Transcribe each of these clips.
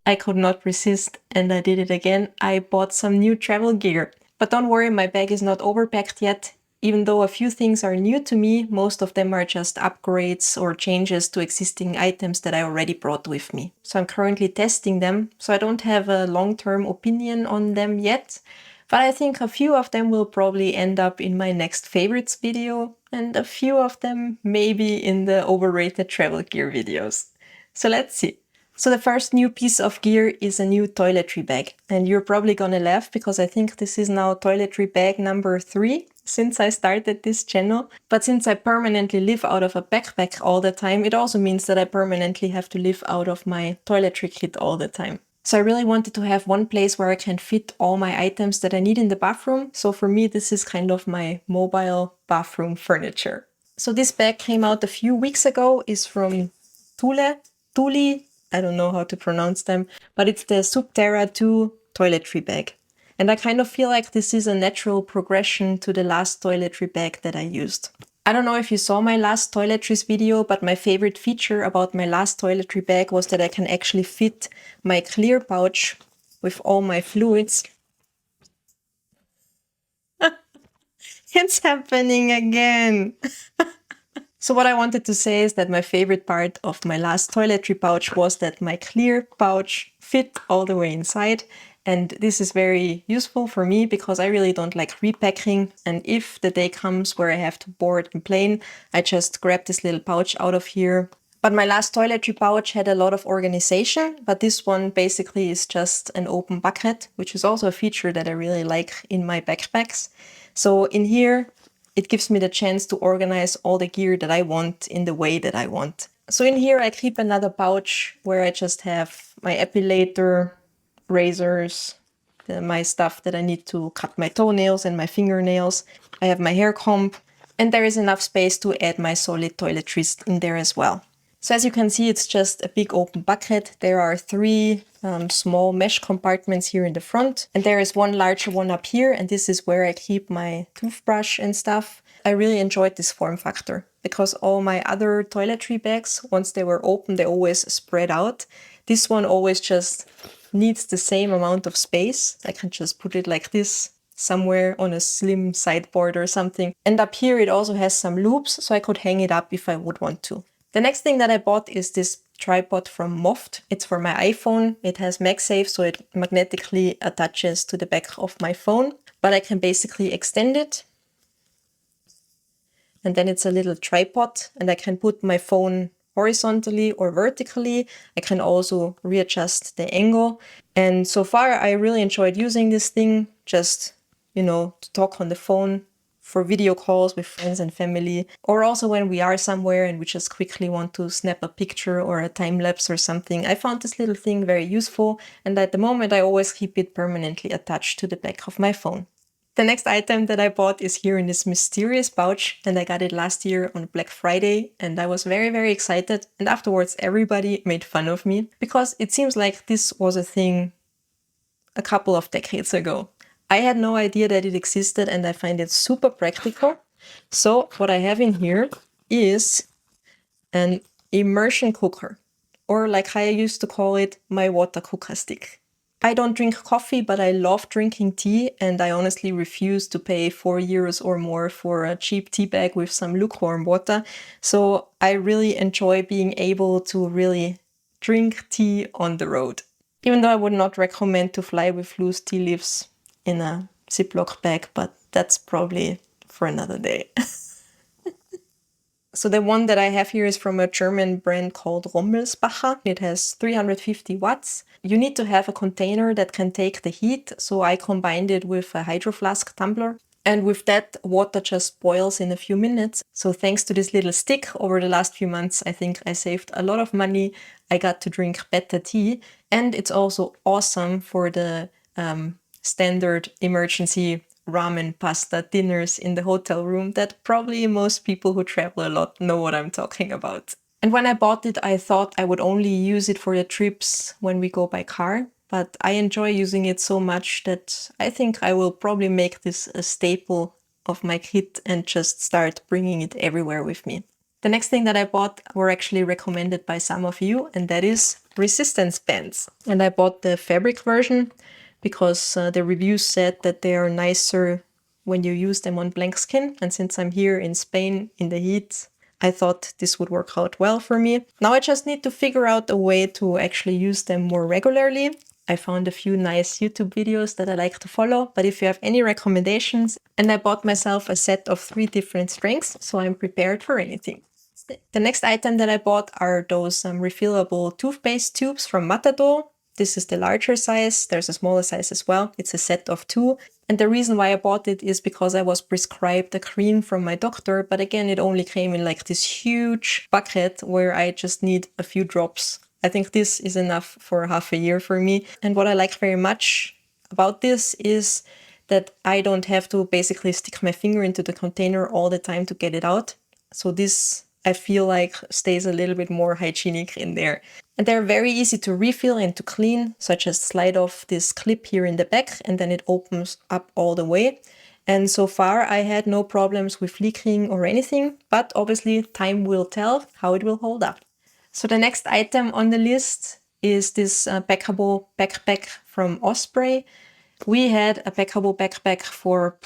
I could not resist and I did it again. I bought some new travel gear. But don't worry, my bag is not overpacked yet. Even though a few things are new to me, most of them are just upgrades or changes to existing items that I already brought with me. So I'm currently testing them, so I don't have a long-term opinion on them yet. But I think a few of them will probably end up in my next favorites video, and a few of them maybe in the overrated travel gear videos. So let's see. So the first new piece of gear is a new toiletry bag. And you're probably gonna laugh because I think this is now toiletry bag number 3 since I started this channel. But since I permanently live out of a backpack all the time, it also means that I permanently have to live out of my toiletry kit all the time. So I really wanted to have one place where I can fit all my items that I need in the bathroom. So for me, this is kind of my mobile bathroom furniture. So this bag came out a few weeks ago, is from Thule, I don't know how to pronounce them, but it's the Subterra 2 toiletry bag. And I kind of feel like this is a natural progression to the last toiletry bag that I used. I don't know if you saw my last toiletries video, but my favorite feature about my last toiletry bag was that I can actually fit my clear pouch with all my fluids. It's happening again! So what I wanted to say is that my favorite part of my last toiletry pouch was that my clear pouch fit all the way inside. And this is very useful for me because I really don't like repacking. And if the day comes where I have to board a plane, I just grab this little pouch out of here. But my last toiletry pouch had a lot of organization, but this one basically is just an open bucket, which is also a feature that I really like in my backpacks. So in here, it gives me the chance to organize all the gear that I want in the way that I want. So in here I keep another pouch where I just have my epilator, razors, my stuff that I need to cut my toenails and my fingernails. I have my hair comb, and there is enough space to add my solid toiletries in there as well. So as you can see, it's just a big open bucket. There are 3 small mesh compartments here in the front, and there is one larger one up here, and this is where I keep my toothbrush and stuff. I really enjoyed this form factor because all my other toiletry bags, once they were open, they always spread out. This one always just needs the same amount of space. I can just put it like this somewhere on a slim sideboard or something. And up here it also has some loops, so I could hang it up if I would want to. The next thing that I bought is this tripod from Moft. It's for my iPhone. It has MagSafe, so it magnetically attaches to the back of my phone. But I can basically extend it. And then it's a little tripod, and I can put my phone horizontally or vertically. I can also readjust the angle. And so far, I really enjoyed using this thing, just, to talk on the phone, for video calls with friends and family, or also when we are somewhere and we just quickly want to snap a picture or a time lapse or something. I found this little thing very useful, and at the moment I always keep it permanently attached to the back of my phone. The next item that I bought is here in this mysterious pouch, and I got it last year on Black Friday, and I was very, very excited. And afterwards everybody made fun of me because it seems like this was a thing a couple of decades ago. I had no idea that it existed, and I find it super practical. So what I have in here is an immersion cooker, or like I used to call it, my water cooker stick. I don't drink coffee, but I love drinking tea, and I honestly refuse to pay €4 or more for a cheap tea bag with some lukewarm water. So I really enjoy being able to really drink tea on the road. Even though I would not recommend to fly with loose tea leaves in a Ziploc bag, but that's probably for another day. So the one that I have here is from a German brand called Rommelsbacher. It has 350 watts. You need to have a container that can take the heat, so I combined it with a hydro flask tumbler. And with that, water just boils in a few minutes. So thanks to this little stick, over the last few months, I think I saved a lot of money. I got to drink better tea. And it's also awesome for the standard emergency ramen pasta dinners in the hotel room that probably most people who travel a lot know what I'm talking about. And when I bought it, I thought I would only use it for the trips when we go by car. But I enjoy using it so much that I think I will probably make this a staple of my kit and just start bringing it everywhere with me. The next thing that I bought were actually recommended by some of you, and that is resistance bands. And I bought the fabric version because the reviews said that they are nicer when you use them on blank skin. And since I'm here in Spain in the heat, I thought this would work out well for me. Now I just need to figure out a way to actually use them more regularly. I found a few nice YouTube videos that I like to follow, but if you have any recommendations, and I bought myself a set of 3 different strengths, so I'm prepared for anything. The next item that I bought are those refillable toothpaste tubes from Matador. This is the larger size. There's a smaller size as well. It's a set of 2. And the reason why I bought it is because I was prescribed a cream from my doctor. But again, it only came in like this huge bucket where I just need a few drops. I think this is enough for half a year for me. And what I like very much about this is that I don't have to basically stick my finger into the container all the time to get it out. So this, I feel like, stays a little bit more hygienic in there. And they're very easy to refill and to clean, such as slide off this clip here in the back and then it opens up all the way. And so far I had no problems with leaking or anything, but obviously time will tell how it will hold up. So the next item on the list is this packable backpack from Osprey. We had a packable backpack for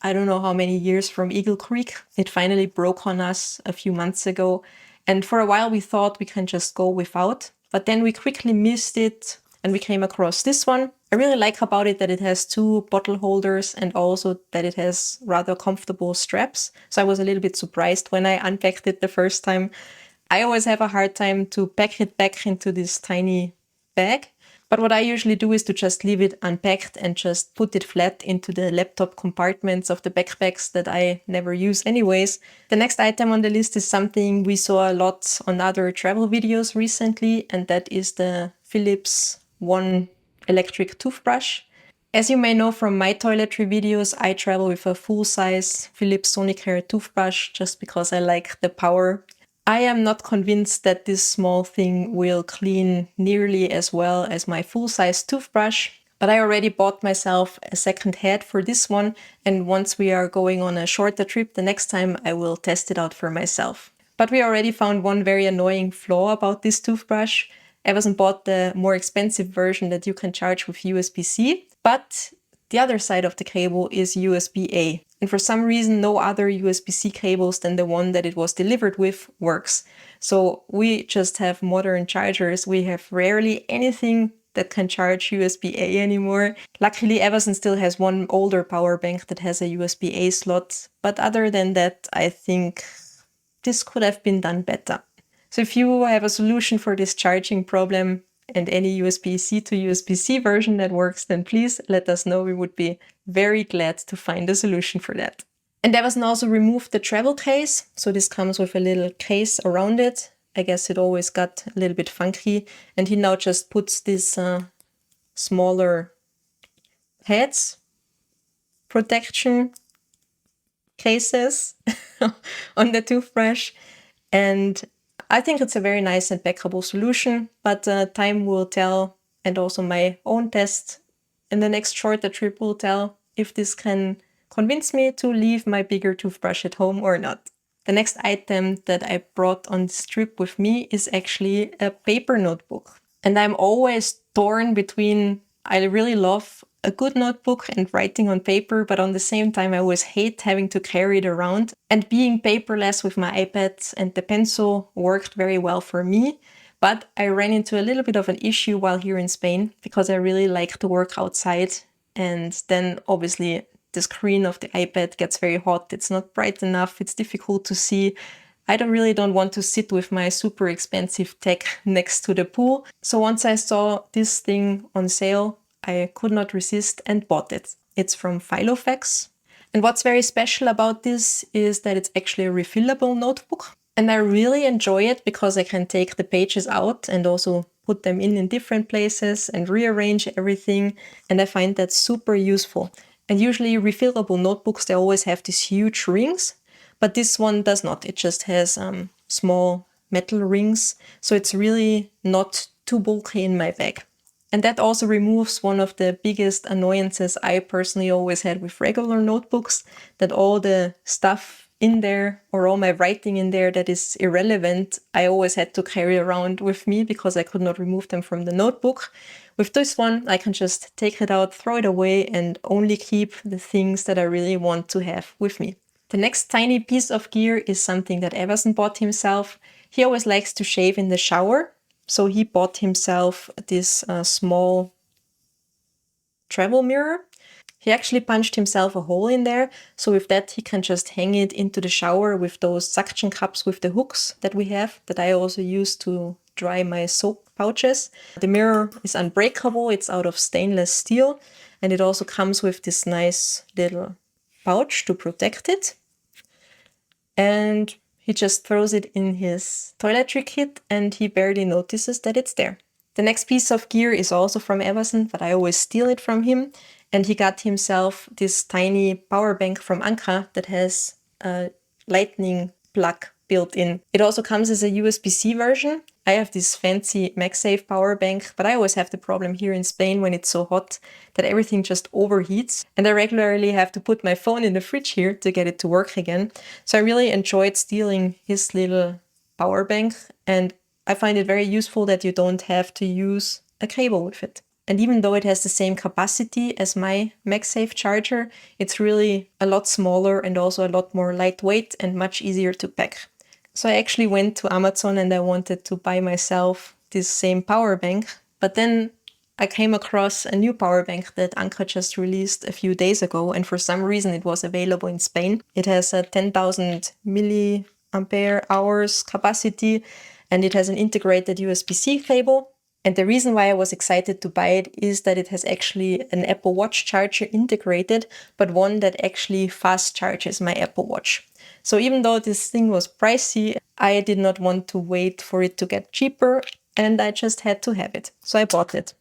I don't know how many years from Eagle Creek. It finally broke on us a few months ago. And for a while we thought we can just go without, but then we quickly missed it and we came across this one. I really like about it that it has 2 bottle holders and also that it has rather comfortable straps. So I was a little bit surprised when I unpacked it the first time. I always have a hard time to pack it back into this tiny bag. But what I usually do is to just leave it unpacked and just put it flat into the laptop compartments of the backpacks that I never use anyways. The next item on the list is something we saw a lot on other travel videos recently, and that is the Philips One electric toothbrush. As you may know from my toiletry videos, I travel with a full-size Philips Sonicare toothbrush just because I like the power. I am not convinced that this small thing will clean nearly as well as my full-size toothbrush, but I already bought myself a second head for this one, and once we are going on a shorter trip the next time, I will test it out for myself. But we already found one very annoying flaw about this toothbrush. Amazon bought the more expensive version that you can charge with USB-C, but the other side of the cable is USB-A. And for some reason, no other USB-C cables than the one that it was delivered with works. So we just have modern chargers. We have rarely anything that can charge USB-A anymore. Luckily, Amazon still has one older power bank that has a USB-A slot. But other than that, I think this could have been done better. So if you have a solution for this charging problem, and any USB-C to USB-C version that works, then please let us know. We would be very glad to find a solution for that. And Amazon also removed the travel case. So this comes with a little case around it. I guess it always got a little bit funky. And he now just puts these smaller heads, protection cases on the toothbrush. And I think it's a very nice and packable solution, but time will tell, and also my own test in the next shorter trip will tell if this can convince me to leave my bigger toothbrush at home or not. The next item that I brought on this trip with me is actually a paper notebook. And I'm always torn between, I really love a good notebook and writing on paper, but on the same time, I always hate having to carry it around. And being paperless with my iPad and the pencil worked very well for me. But I ran into a little bit of an issue while here in Spain because I really like to work outside. And then obviously the screen of the iPad gets very hot. It's not bright enough. It's difficult to see. I really don't want to sit with my super expensive tech next to the pool. So once I saw this thing on sale, I could not resist and bought it. It's from Filofax. And what's very special about this is that it's actually a refillable notebook. And I really enjoy it because I can take the pages out and also put them in different places and rearrange everything. And I find that super useful. And usually refillable notebooks, they always have these huge rings, but this one does not. It just has small metal rings. So it's really not too bulky in my bag. And that also removes one of the biggest annoyances I personally always had with regular notebooks, that all the stuff in there or all my writing in there that is irrelevant, I always had to carry around with me because I could not remove them from the notebook. With this one, I can just take it out, throw it away, and only keep the things that I really want to have with me. The next tiny piece of gear is something that Everson bought himself. He always likes to shave in the shower, so he bought himself this small travel mirror. He actually punched himself a hole in there, so with that he can just hang it into the shower with those suction cups with the hooks that we have, that I also use to dry my soap pouches. The mirror is unbreakable, it's out of stainless steel, and it also comes with this nice little pouch to protect it. And he just throws it in his toiletry kit and he barely notices that it's there. The next piece of gear is also from Everson, but I always steal it from him. And he got himself this tiny power bank from Anka that has a lightning plug built in. It also comes as a USB-C version. I have this fancy MagSafe power bank, but I always have the problem here in Spain when it's so hot that everything just overheats. And I regularly have to put my phone in the fridge here to get it to work again. So I really enjoyed stealing his little power bank, and I find it very useful that you don't have to use a cable with it. And even though it has the same capacity as my MagSafe charger, it's really a lot smaller and also a lot more lightweight and much easier to pack. So I actually went to Amazon and I wanted to buy myself this same power bank, but then I came across a new power bank that Anka just released a few days ago, and for some reason it was available in Spain. It has a 10,000 milliampere hours capacity and it has an integrated USB-C cable. And the reason why I was excited to buy it is that it has actually an Apple Watch charger integrated, but one that actually fast charges my Apple Watch. So even though this thing was pricey, I did not want to wait for it to get cheaper and I just had to have it. So I bought it.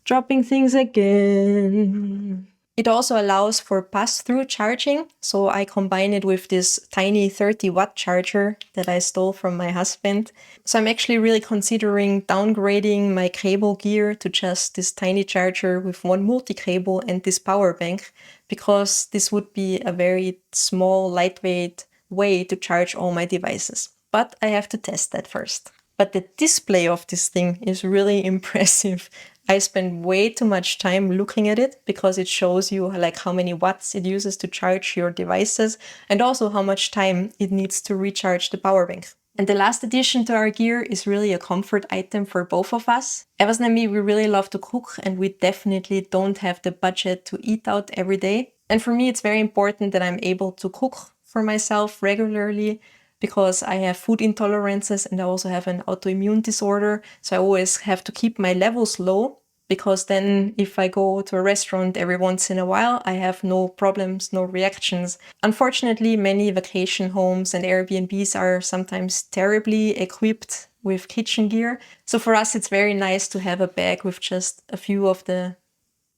Dropping things again. It also allows for pass-through charging, so I combine it with this tiny 30-watt charger that I stole from my husband. So I'm actually really considering downgrading my cable gear to just this tiny charger with one multi-cable and this power bank, because this would be a very small, lightweight way to charge all my devices. But I have to test that first. But the display of this thing is really impressive. I spend way too much time looking at it because it shows you like how many watts it uses to charge your devices and also how much time it needs to recharge the power bank. And the last addition to our gear is really a comfort item for both of us. Everson and me, we really love to cook and we definitely don't have the budget to eat out every day. And for me, it's very important that I'm able to cook for myself regularly, because I have food intolerances and I also have an autoimmune disorder. So I always have to keep my levels low, because then if I go to a restaurant every once in a while, I have no problems, no reactions. Unfortunately, many vacation homes and Airbnbs are sometimes terribly equipped with kitchen gear. So for us, it's very nice to have a bag with just a few of the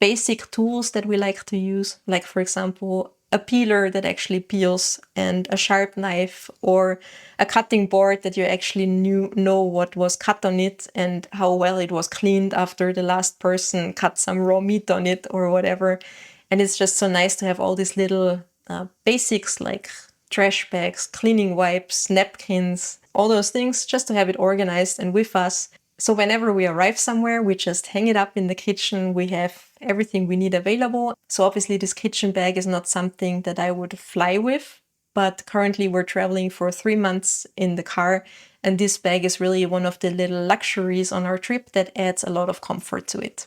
basic tools that we like to use, like for example, a peeler that actually peels and a sharp knife, or a cutting board that you actually know what was cut on it and how well it was cleaned after the last person cut some raw meat on it or whatever. And it's just so nice to have all these little basics like trash bags, cleaning wipes, napkins, all those things, just to have it organized and with us. So whenever we arrive somewhere, we just hang it up in the kitchen. We have everything we need available. So obviously this kitchen bag is not something that I would fly with, but currently we're traveling for 3 months in the car. And this bag is really one of the little luxuries on our trip that adds a lot of comfort to it.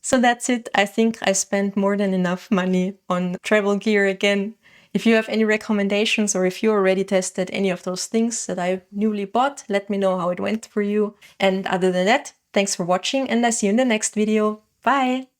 So that's it. I think I spent more than enough money on travel gear again. If you have any recommendations or if you already tested any of those things that I newly bought, let me know how it went for you. And other than that, thanks for watching and I see you in the next video. Bye!